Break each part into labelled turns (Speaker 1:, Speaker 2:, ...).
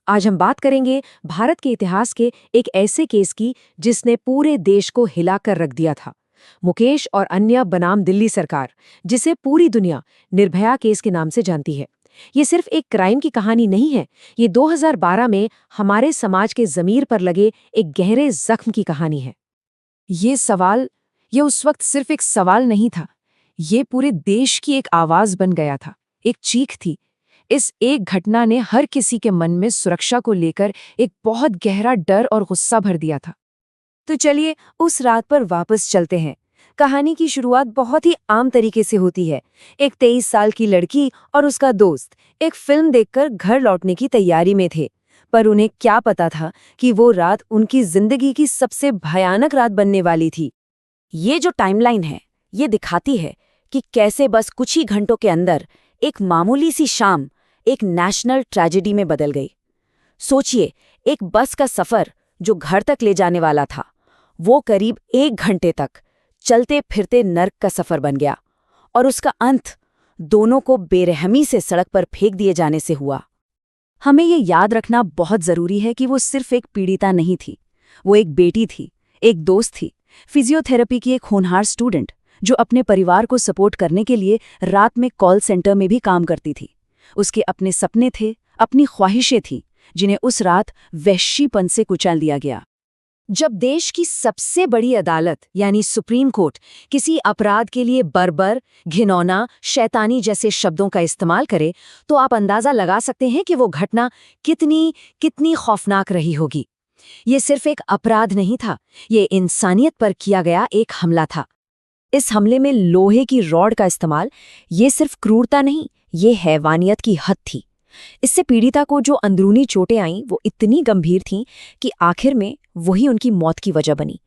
Speaker 1: आज हम बात करेंगे भारत के इतिहास के एक ऐसे केस की जिसने पूरे देश को हिलाकर रख दिया था। मुकेश और अन्य बनाम दिल्ली सरकार, जिसे पूरी दुनिया निर्भया केस के नाम से जानती है। ये सिर्फ एक क्राइम की कहानी नहीं है, ये 2012 में हमारे समाज के ज़मीर पर लगे एक गहरे जख्म की कहानी है। ये उस वक्त सिर्फ एक सवाल नहीं था, ये पूरे देश की एक आवाज बन गया था, एक चीख थी। इस एक घटना ने हर किसी के मन में सुरक्षा को लेकर एक बहुत गहरा डर और गुस्सा भर दिया था।
Speaker 2: तो चलिए उस रात पर वापस चलते हैं। कहानी की शुरुआत बहुत ही आम तरीके से होती है। एक 23 साल की लड़की और उसका दोस्त एक फिल्म देखकर घर लौटने की तैयारी में थे, पर उन्हें क्या पता था कि वो रात उनकी जिंदगी की सबसे भयानक रात बनने वाली थी। ये जो टाइमलाइन है, ये दिखाती है कि कैसे बस कुछ ही घंटों के अंदर एक मामूली सी शाम एक नेशनल ट्रेजेडी में बदल गई। सोचिए, एक बस का सफर जो घर तक ले जाने वाला था, वो करीब 1 घंटे तक चलते फिरते नर्क का सफर बन गया, और उसका अंत दोनों को बेरहमी से सड़क पर फेंक दिए जाने से हुआ। हमें ये याद रखना बहुत जरूरी है कि वो सिर्फ एक पीड़िता नहीं थी, वो एक बेटी थी, एक दोस्त थी, फिजियोथेरेपी की एक होनहार स्टूडेंट जो अपने परिवार को सपोर्ट करने के लिए रात में कॉल सेंटर में भी काम करती थी। उसके अपने सपने थे, अपनी ख्वाहिशें थीं, जिन्हें उस रात वहशीपन से कुचल दिया गया।
Speaker 1: जब देश की सबसे बड़ी अदालत यानी सुप्रीम कोर्ट किसी अपराध के लिए बर्बर, घिनौना, शैतानी जैसे शब्दों का इस्तेमाल करे, तो आप अंदाजा लगा सकते हैं कि वो घटना कितनी खौफनाक रही होगी। ये सिर्फ एक अपराध नहीं था, ये इंसानियत पर किया गया एक हमला था।
Speaker 2: इस हमले में लोहे की रॉड का इस्तेमाल, ये सिर्फ क्रूरता नहीं, ये हैवानियत की हद थी। इससे पीड़िता को जो अंदरूनी चोटें आईं वो इतनी गंभीर थीं कि आखिर में वही उनकी मौत की वजह बनी।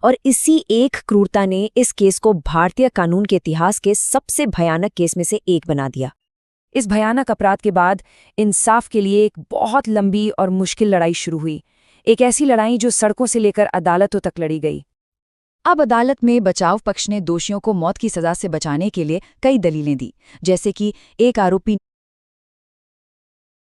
Speaker 2: और इसी एक क्रूरता ने इस केस को भारतीय कानून के इतिहास के सबसे भयानक केस में से एक बना दिया। इस भयानक अपराध के बाद इंसाफ के लिए एक बहुत लंबी और मुश्किल लड़ाई शुरू हुई, एक ऐसी लड़ाई जो सड़कों से लेकर अदालतों तक लड़ी गई। अब अदालत में बचाव पक्ष ने दोषियों को मौत की सजा से बचाने के लिए कई दलीलें दी, जैसे कि एक आरोपी